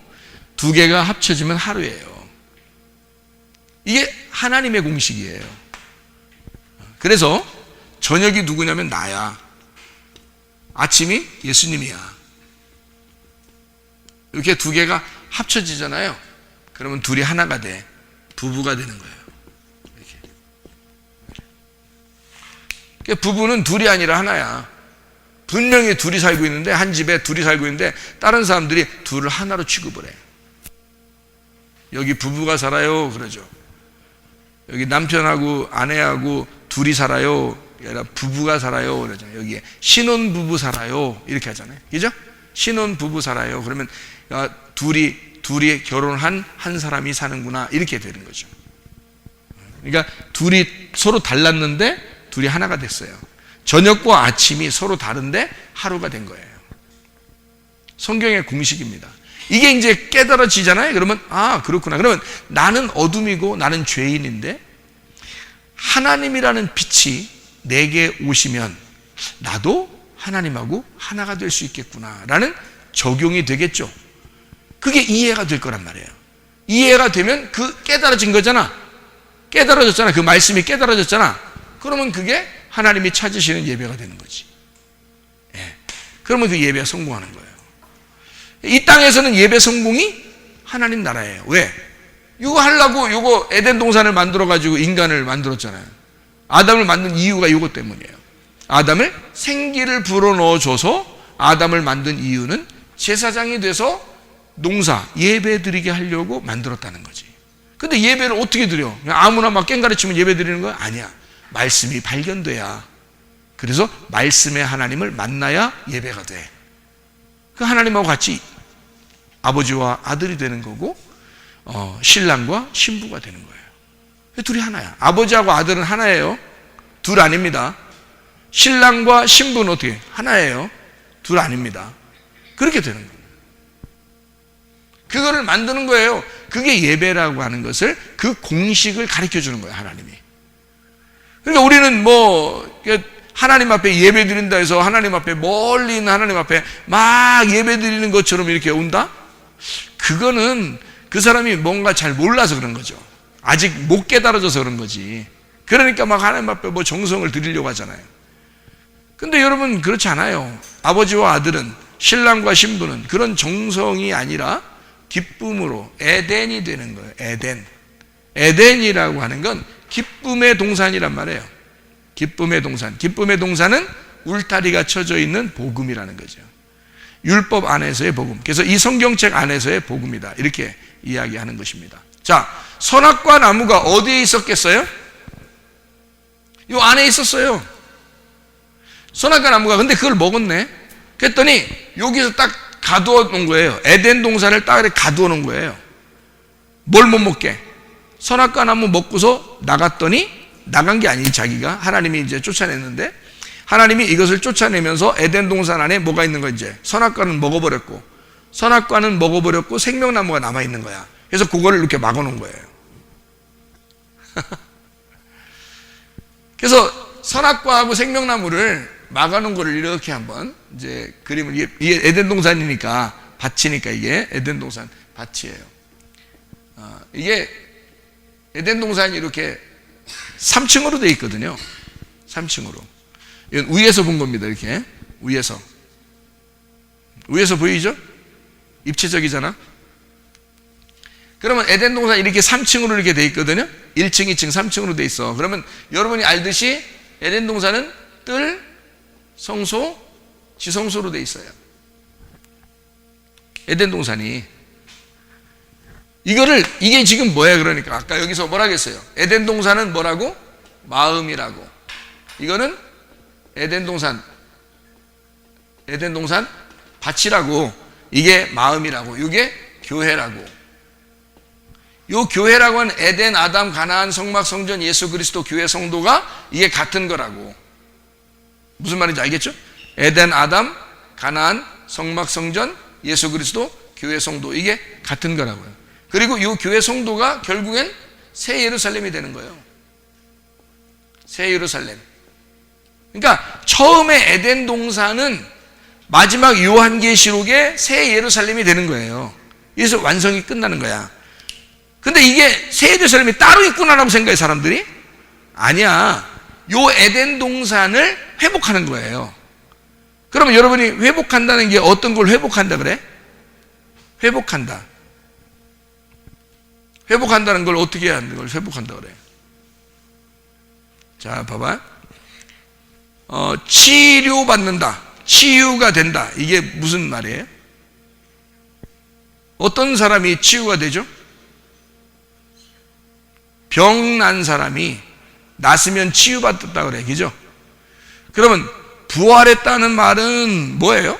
두 개가 합쳐지면 하루예요. 이게 하나님의 공식이에요. 그래서 저녁이 누구냐면 나야. 아침이 예수님이야. 이렇게 두 개가 합쳐지잖아요. 그러면 둘이 하나가 돼. 부부가 되는 거예요. 이렇게. 부부는 둘이 아니라 하나야. 분명히 둘이 살고 있는데 한 집에 둘이 살고 있는데 다른 사람들이 둘을 하나로 취급을 해. 여기 부부가 살아요 그러죠. 여기 남편하고 아내하고 둘이 살아요. 아니라 부부가 살아요 그러잖아요. 여기에 신혼부부 살아요 이렇게 하잖아요. 그죠? 신혼부부 살아요. 그러면 둘이 결혼한 한 사람이 사는구나 이렇게 되는 거죠. 그러니까 둘이 서로 달랐는데 둘이 하나가 됐어요. 저녁과 아침이 서로 다른데 하루가 된 거예요. 성경의 공식입니다. 이게 이제 깨달아지잖아요. 그러면 아 그렇구나. 그러면 나는 어둠이고 나는 죄인인데 하나님이라는 빛이 내게 오시면 나도 하나님하고 하나가 될 수 있겠구나 라는 적용이 되겠죠. 그게 이해가 될 거란 말이에요. 이해가 되면 그 깨달아진 거잖아. 깨달아졌잖아. 그 말씀이 깨달아졌잖아. 그러면 그게 하나님이 찾으시는 예배가 되는 거지. 예. 그러면 그 예배가 성공하는 거예요. 이 땅에서는 예배 성공이 하나님 나라예요. 왜? 이거 하려고 이거 에덴 동산을 만들어 가지고 인간을 만들었잖아요. 아담을 만든 이유가 이것 때문이에요. 아담을 생기를 불어넣어 줘서 아담을 만든 이유는 제사장이 돼서 농사 예배 드리게 하려고 만들었다는 거지. 근데 예배를 어떻게 드려? 그냥 아무나 막 깽가리 치면 예배 드리는 거야? 아니야. 말씀이 발견돼야. 그래서 말씀의 하나님을 만나야 예배가 돼. 그 하나님하고 같이 아버지와 아들이 되는 거고 신랑과 신부가 되는 거예요. 둘이 하나야. 아버지하고 아들은 하나예요. 둘 아닙니다. 신랑과 신부는 어떻게? 하나예요. 둘 아닙니다. 그렇게 되는 거예요. 그거를 만드는 거예요. 그게 예배라고 하는 것을, 그 공식을 가르쳐 주는 거예요, 하나님이. 그러니까 우리는 뭐 하나님 앞에 예배 드린다 해서 하나님 앞에 멀리 있는 하나님 앞에 막 예배 드리는 것처럼 이렇게 온다? 그거는 그 사람이 뭔가 잘 몰라서 그런 거죠. 아직 못 깨달아져서 그런 거지. 그러니까 막 하나님 앞에 뭐 정성을 드리려고 하잖아요. 근데 여러분 그렇지 않아요. 아버지와 아들은, 신랑과 신부는 그런 정성이 아니라 기쁨으로 에덴이 되는 거예요. 에덴. 에덴이라고 하는 건 기쁨의 동산이란 말이에요. 기쁨의 동산. 기쁨의 동산은 울타리가 쳐져 있는 복음이라는 거죠. 율법 안에서의 복음. 그래서 이 성경책 안에서의 복음이다. 이렇게 이야기하는 것입니다. 자, 선악과 나무가 어디에 있었겠어요? 이 안에 있었어요. 선악과 나무가. 근데 그걸 먹었네. 그랬더니 여기서 딱 가두어 놓은 거예요. 에덴 동산을 딱 이렇게 가두어 놓은 거예요. 뭘 못 먹게? 선악과 나무 먹고서 나갔더니, 나간 게 아닌 자기가, 하나님이 이제 쫓아냈는데, 하나님이 이것을 쫓아내면서 에덴 동산 안에 뭐가 있는 거, 이제 선악과는 먹어버렸고, 선악과는 먹어버렸고 생명나무가 남아있는 거야. 그래서 그거를 이렇게 막아놓은 거예요. 그래서 선악과하고 생명나무를 막아놓은 거를 이렇게 한번 이제 그림을, 이게 에덴 동산이니까, 밭이니까 이게 에덴 동산 밭이에요. 이게 에덴 동산이 이렇게 3층으로 되어 있거든요. 3층으로. 이건 위에서 본 겁니다. 이렇게 위에서 보이죠? 입체적이잖아. 그러면 에덴 동산 이렇게 3층으로 이렇게 되어 있거든요. 1층, 2층, 3층으로 되어 있어. 그러면 여러분이 알듯이 에덴 동산은 뜰, 성소, 지성소로 되어 있어요. 에덴 동산이. 이게 지금 뭐야? 그러니까 아까 여기서 뭐라 했어요? 에덴 동산은 뭐라고? 마음이라고. 이거는 에덴 동산 밭이라고. 이게 마음이라고. 이게 교회라고. 요 교회라고 하는 에덴, 아담, 가나안, 성막, 성전, 예수 그리스도, 교회, 성도가 이게 같은 거라고. 무슨 말인지 알겠죠? 에덴, 아담, 가나안, 성막, 성전, 예수 그리스도, 교회, 성도, 이게 같은 거라고요. 그리고 이 교회 성도가 결국엔 새 예루살렘이 되는 거예요. 새 예루살렘. 그러니까 처음에 에덴 동산은 마지막 요한계시록의 새 예루살렘이 되는 거예요. 그래서 완성이 끝나는 거야. 근데 이게 새 예루살렘이 따로 있구나라고 생각해 사람들이? 아니야. 요 에덴 동산을 회복하는 거예요. 그러면 여러분이 회복한다는 게 어떤 걸 회복한다 그래? 회복한다는 걸 어떻게 하는 걸 회복한다 그래? 자, 봐봐. 치료받는다. 치유가 된다. 이게 무슨 말이에요? 어떤 사람이 치유가 되죠? 병 난 사람이 낫으면 치유받았다 그래. 그죠? 그러면 부활했다는 말은 뭐예요?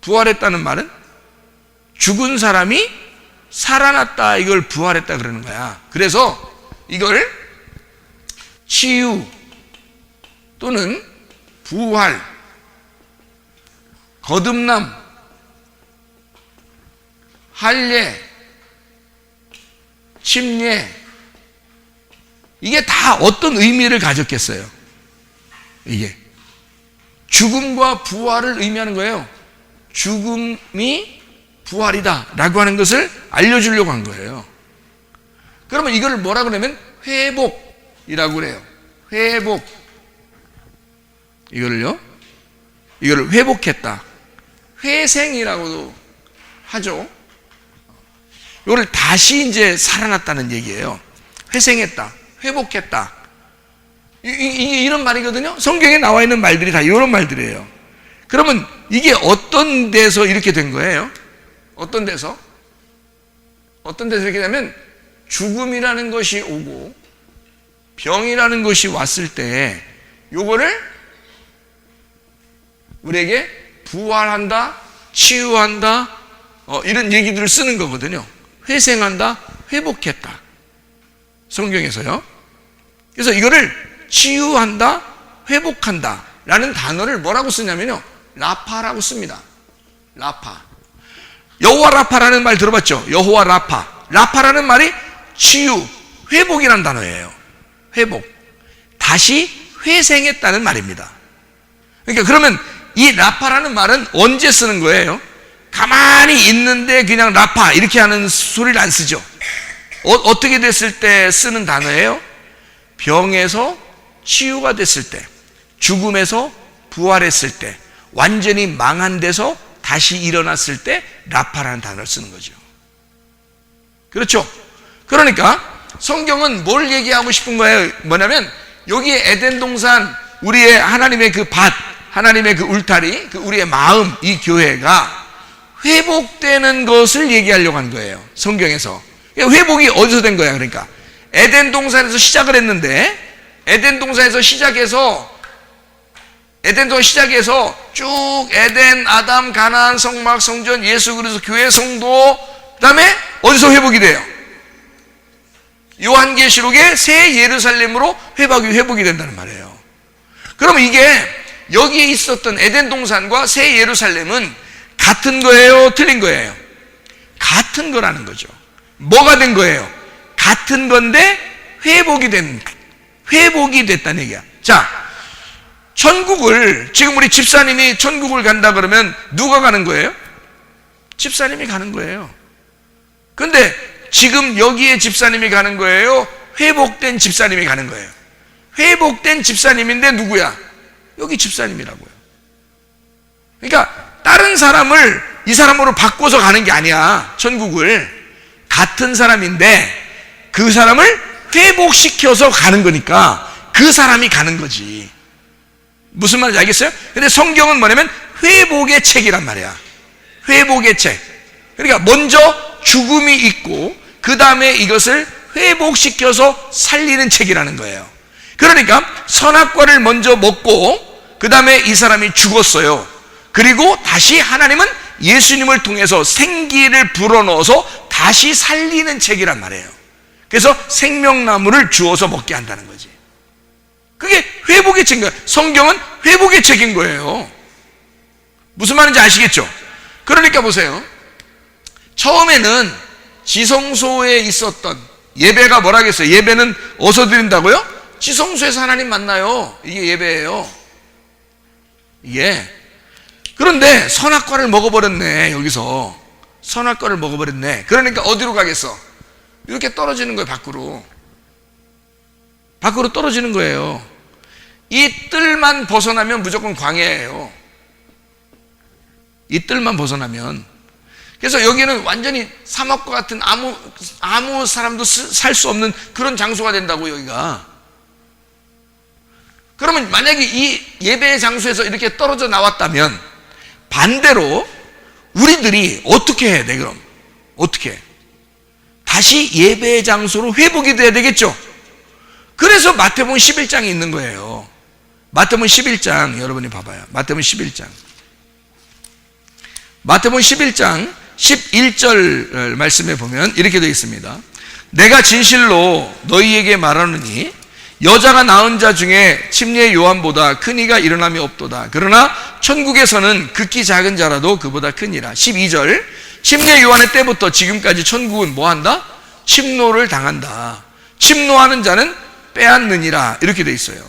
부활했다는 말은 죽은 사람이 살아났다. 이걸 부활했다 그러는 거야. 그래서 이걸 치유 또는 부활, 거듭남, 할례, 침례, 이게 다 어떤 의미를 가졌겠어요? 이게 죽음과 부활을 의미하는 거예요. 죽음이 부활이다 라고 하는 것을 알려주려고 한 거예요. 그러면 이걸 뭐라 그러면 회복이라고 그래요. 회복. 이거를요 이거를 회복했다. 회생이라고도 하죠. 이거를 다시 이제 살아났다는 얘기예요. 회생했다. 회복했다. 이런 말이거든요. 성경에 나와 있는 말들이 다 이런 말들이에요. 그러면 이게 어떤 데서 이렇게 된 거예요? 어떤 데서 이렇게 되면 죽음이라는 것이 오고 병이라는 것이 왔을 때 요거를 우리에게 부활한다, 치유한다, 이런 얘기들을 쓰는 거거든요. 회생한다, 회복했다. 성경에서요. 그래서 이거를 치유한다, 회복한다 라는 단어를 뭐라고 쓰냐면요, 라파라고 씁니다. 라파. 여호와 라파라는 말 들어봤죠? 여호와 라파. 라파라는 말이 치유, 회복이라는 단어예요. 회복. 다시 회생했다는 말입니다. 그러니까 그러면 이 라파라는 말은 언제 쓰는 거예요? 가만히 있는데 그냥 라파 이렇게 하는 소리를 안 쓰죠. 어떻게 됐을 때 쓰는 단어예요? 병에서 치유가 됐을 때, 죽음에서 부활했을 때, 완전히 망한 데서 다시 일어났을 때 라파라는 단어를 쓰는 거죠. 그렇죠? 그러니까 성경은 뭘 얘기하고 싶은 거예요? 뭐냐면 여기에 에덴 동산, 우리의 하나님의 그 밭, 하나님의 그 울타리, 그 우리의 마음, 이 교회가 회복되는 것을 얘기하려고 한 거예요. 성경에서. 회복이 어디서 된 거야? 그러니까 에덴 동산에서 시작을 했는데, 에덴 동산에서 시작해서 쭉 에덴, 아담, 가나안, 성막, 성전, 예수 그리스도, 교회, 성도, 그 다음에 어디서 회복이 돼요? 요한계시록의 새 예루살렘으로 회복이 된다는 말이에요. 그러면 이게 여기에 있었던 에덴 동산과 새 예루살렘은 같은 거예요? 틀린 거예요? 같은 거라는 거죠. 뭐가 된 거예요? 같은 건데 회복이 됐다는 얘기야. 자, 지금 우리 집사님이 천국을 간다 그러면 누가 가는 거예요? 집사님이 가는 거예요. 근데 지금 여기에 집사님이 가는 거예요? 회복된 집사님이 가는 거예요? 회복된 집사님인데 누구야? 여기 집사님이라고요. 그러니까 다른 사람을 이 사람으로 바꿔서 가는 게 아니야. 천국을 같은 사람인데 그 사람을 회복시켜서 가는 거니까 그 사람이 가는 거지. 무슨 말인지 알겠어요? 근데 성경은 뭐냐면 회복의 책이란 말이야. 회복의 책. 그러니까 먼저 죽음이 있고 그 다음에 이것을 회복시켜서 살리는 책이라는 거예요. 그러니까 선악과를 먼저 먹고 그 다음에 이 사람이 죽었어요. 그리고 다시 하나님은 예수님을 통해서 생기를 불어넣어서 다시 살리는 책이란 말이에요. 그래서 생명나무를 주어서 먹게 한다는 거지. 그게 회복의 책인 거예요. 성경은 회복의 책인 거예요. 무슨 말인지 아시겠죠? 그러니까 보세요. 처음에는 지성소에 있었던 예배가 뭐라겠어요? 예배는 어디서 드린다고요? 지성소에서 하나님 만나요. 이게 예배예요. 이게. 그런데 선악과를 먹어버렸네. 여기서 선악과를 먹어버렸네. 그러니까 어디로 가겠어? 이렇게 떨어지는 거예요. 밖으로 떨어지는 거예요. 이 뜰만 벗어나면 무조건 광야예요. 이 뜰만 벗어나면. 그래서 여기는 완전히 사막과 같은 아무 사람도 살 수 없는 그런 장소가 된다고, 여기가. 그러면 만약에 이 예배의 장소에서 이렇게 떨어져 나왔다면 반대로 우리들이 어떻게 해야 돼? 그럼 어떻게? 다시 예배의 장소로 회복이 돼야 되겠죠. 그래서 마태복음 11장이 있는 거예요. 마태복음 11장 여러분이 봐봐요. 마태복음 11장 11절 말씀에 보면 이렇게 되어 있습니다. 내가 진실로 너희에게 말하노니 여자가 낳은 자 중에 침례 요한보다 큰 이가 일어남이 없도다. 그러나 천국에서는 극히 작은 자라도 그보다 크니라. 12절 침례 요한의 때부터 지금까지 천국은 뭐한다? 침노를 당한다. 침노하는 자는 빼앗느니라. 이렇게 되어 있어요.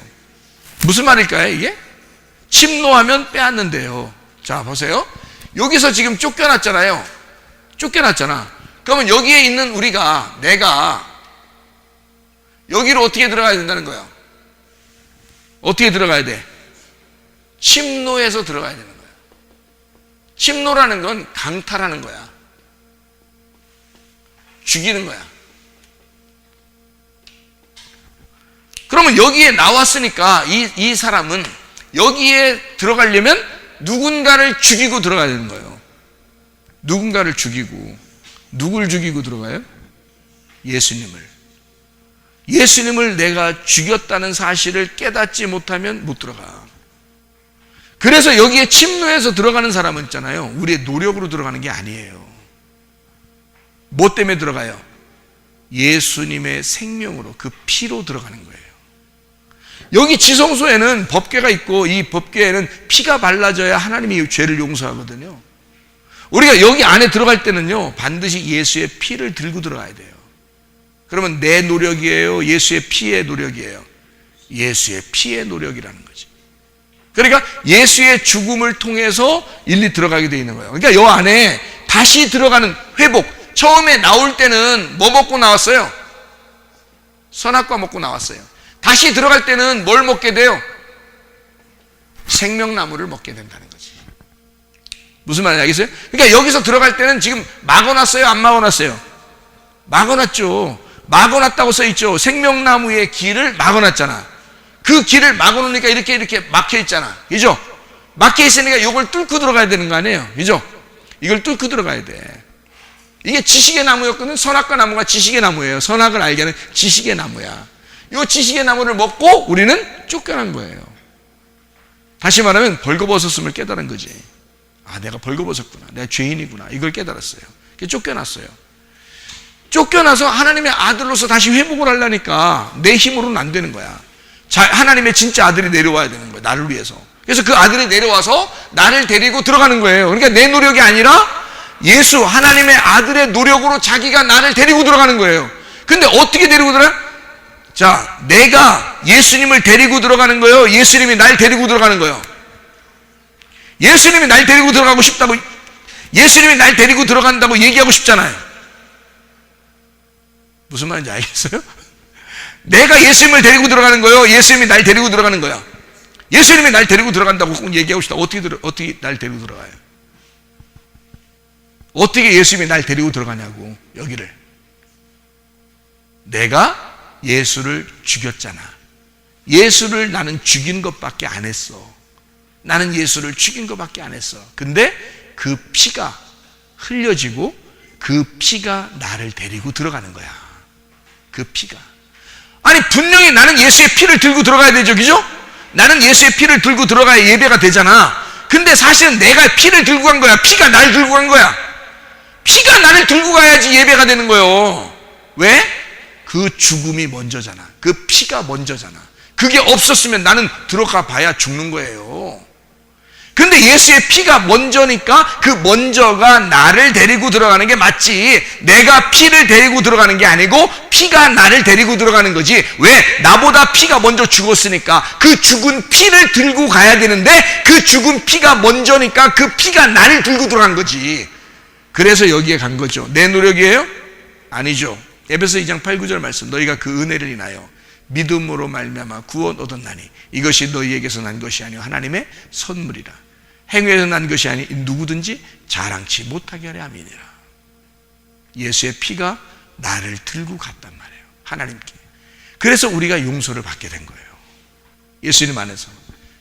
무슨 말일까요 이게? 침노하면 빼앗는데요. 자 보세요. 여기서 지금 쫓겨났잖아요. 쫓겨났잖아. 그러면 여기에 있는 우리가, 내가 여기로 어떻게 들어가야 된다는 거예요? 어떻게 들어가야 돼? 침노해서 들어가야 되는 거야. 침노라는 건 강탈하는 거야. 죽이는 거야. 그러면 여기에 나왔으니까 이 사람은 여기에 들어가려면 누군가를 죽이고 들어가야 되는 거예요. 누군가를 죽이고. 누굴 죽이고 들어가요? 예수님을 내가 죽였다는 사실을 깨닫지 못하면 못 들어가. 그래서 여기에 침노해서 들어가는 사람은 있잖아요, 우리의 노력으로 들어가는 게 아니에요. 뭐 때문에 들어가요? 예수님의 생명으로, 그 피로 들어가는 거예요. 여기 지성소에는 법궤가 있고, 이 법궤에는 피가 발라져야 하나님이 죄를 용서하거든요. 우리가 여기 안에 들어갈 때는요, 반드시 예수의 피를 들고 들어가야 돼요. 그러면 내 노력이에요? 예수의 피의 노력이에요? 예수의 피의 노력이라는 거지. 그러니까 예수의 죽음을 통해서 일리 들어가게 되어 있는 거예요. 그러니까 이 안에 다시 들어가는 회복. 처음에 나올 때는 뭐 먹고 나왔어요? 선악과 먹고 나왔어요. 다시 들어갈 때는 뭘 먹게 돼요? 생명나무를 먹게 된다는 거지. 무슨 말인지 알겠어요? 그러니까 여기서 들어갈 때는 지금 막아놨어요? 안 막아놨어요? 막아놨죠. 막아놨다고 써있죠. 생명나무의 길을 막아놨잖아. 그 길을 막아놓으니까 이렇게 막혀있잖아. 그죠? 막혀있으니까 이걸 뚫고 들어가야 되는 거 아니에요? 그죠? 이걸 뚫고 들어가야 돼. 이게 지식의 나무였거든. 선악과 나무가 지식의 나무예요. 선악을 알게 하는 지식의 나무야. 이 지식의 나무를 먹고 우리는 쫓겨난 거예요. 다시 말하면 벌거벗었음을 깨달은 거지. 아, 내가 벌거벗었구나. 내가 죄인이구나. 이걸 깨달았어요. 쫓겨났어요. 쫓겨나서 하나님의 아들로서 다시 회복을 하려니까 내 힘으로는 안 되는 거야. 하나님의 진짜 아들이 내려와야 되는 거야. 나를 위해서. 그래서 그 아들이 내려와서 나를 데리고 들어가는 거예요. 그러니까 내 노력이 아니라 예수, 하나님의 아들의 노력으로 자기가 나를 데리고 들어가는 거예요. 근데 어떻게 데리고 들어가? 자, 내가 예수님을 데리고 들어가는 거예요? 예수님이 날 데리고 들어가는 거예요? 예수님이 날 데리고 들어가고 싶다고, 예수님이 날 데리고 들어간다고 얘기하고 싶잖아요. 무슨 말인지 알겠어요? 내가 예수님을 데리고 들어가는 거예요? 예수님이 날 데리고 들어가는 거야? 예수님이 날 데리고 들어간다고 꼭 얘기하고 싶다. 어떻게 날 데리고 들어가요? 어떻게 예수님이 날 데리고 들어가냐고, 여기를. 내가 예수를 죽였잖아. 예수를 나는 죽인 것밖에 안 했어. 나는 예수를 죽인 것밖에 안 했어. 근데 그 피가 흘려지고 그 피가 나를 데리고 들어가는 거야. 그 피가. 아니, 분명히 나는 예수의 피를 들고 들어가야 되죠. 그죠? 나는 예수의 피를 들고 들어가야 예배가 되잖아. 근데 사실은 내가 피를 들고 간 거야. 피가 날 들고 간 거야. 피가 나를 들고 가야지 예배가 되는 거예요. 왜? 그 죽음이 먼저잖아. 그 피가 먼저잖아. 그게 없었으면 나는 들어가 봐야 죽는 거예요. 근데 예수의 피가 먼저니까 그 먼저가 나를 데리고 들어가는 게 맞지, 내가 피를 데리고 들어가는 게 아니고 피가 나를 데리고 들어가는 거지. 왜? 나보다 피가 먼저 죽었으니까 그 죽은 피를 들고 가야 되는데 그 죽은 피가 먼저니까 그 피가 나를 들고 들어간 거지. 그래서 여기에 간 거죠. 내 노력이에요? 아니죠. 에베소 2장 8, 9절 말씀. 너희가 그 은혜를 인하여 믿음으로 말미암아 구원 얻었나니 이것이 너희에게서 난 것이 아니요 하나님의 선물이라. 행위에서 난 것이 아니 누구든지 자랑치 못하게 하려 함이니라. 예수의 피가 나를 들고 갔단 말이에요, 하나님께. 그래서 우리가 용서를 받게 된 거예요. 예수님 안에서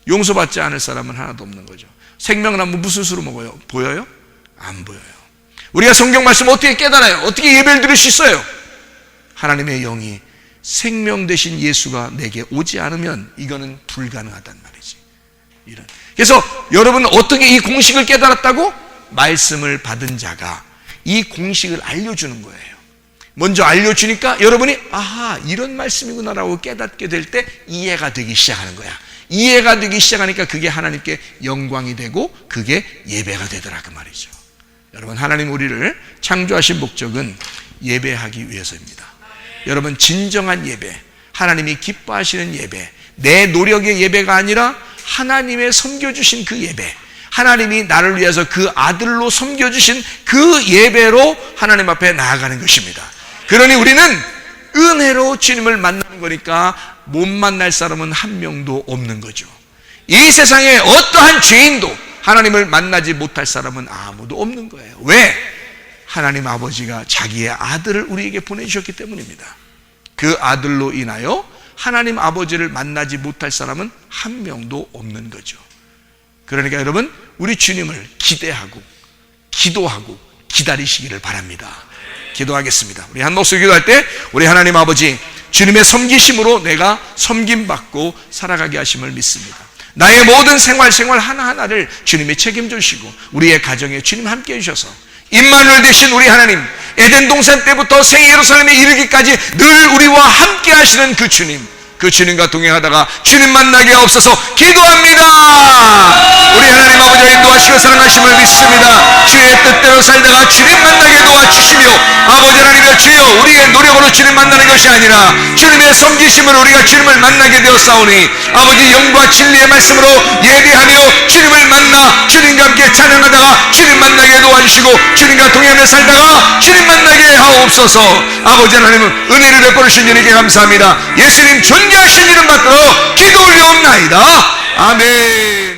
용서받지 않을 사람은 하나도 없는 거죠. 생명나무 무슨 수로 먹어요? 보여요? 안 보여요. 우리가 성경 말씀 어떻게 깨달아요? 어떻게 예배를 드릴 수 있어요? 하나님의 영이 생명 되신 예수가 내게 오지 않으면 이거는 불가능하단 말이지. 이런. 그래서 여러분은 어떻게 이 공식을 깨달았다고? 말씀을 받은 자가 이 공식을 알려주는 거예요. 먼저 알려주니까 여러분이 아하, 이런 말씀이구나라고 깨닫게 될 때 이해가 되기 시작하는 거야. 이해가 되기 시작하니까 그게 하나님께 영광이 되고 그게 예배가 되더라, 그 말이죠. 여러분, 하나님 우리를 창조하신 목적은 예배하기 위해서입니다. 여러분, 진정한 예배, 하나님이 기뻐하시는 예배, 내 노력의 예배가 아니라 하나님의 섬겨주신 그 예배, 하나님이 나를 위해서 그 아들로 섬겨주신 그 예배로 하나님 앞에 나아가는 것입니다. 그러니 우리는 은혜로 주님을 만나는 거니까 못 만날 사람은 한 명도 없는 거죠. 이 세상에 어떠한 죄인도 하나님을 만나지 못할 사람은 아무도 없는 거예요. 왜? 하나님 아버지가 자기의 아들을 우리에게 보내주셨기 때문입니다. 그 아들로 인하여 하나님 아버지를 만나지 못할 사람은 한 명도 없는 거죠. 그러니까 여러분, 우리 주님을 기대하고 기도하고 기다리시기를 바랍니다. 기도하겠습니다. 우리 한 목소리 기도할 때 우리 하나님 아버지, 주님의 섬기심으로 내가 섬김받고 살아가게 하심을 믿습니다. 나의 모든 생활 하나하나를 주님이 책임져 주시고 우리의 가정에 주님 함께 해주셔서 임마누엘 되신 우리 하나님, 에덴 동산 때부터 새 예루살렘에 이르기까지 늘 우리와 함께 하시는 그 주님, 그 주님과 동행하다가 주님 만나게 하옵소서 기도합니다. 우리 하나님 아버지가 인도하시고 사랑하심을 믿습니다. 주의 뜻대로 살다가 주님 만나게 도와주시며, 아버지 하나님의 주여, 우리의 노력으로 주님 만나는 것이 아니라 주님의 섬기심으로 우리가 주님을 만나게 되었사오니 아버지 영과 진리의 말씀으로 예배하며 주님을 만나 주님과 함께 찬양하다가 주님 만나게 도와주시고 주님과 동행하며 살다가 주님 만나게 하옵소서. 아버지 하나님은 은혜를 베풀어 주신 주님께 감사합니다. 예수님 존귀하신 이름 받들어 기도 올려옵나이다. 아멘.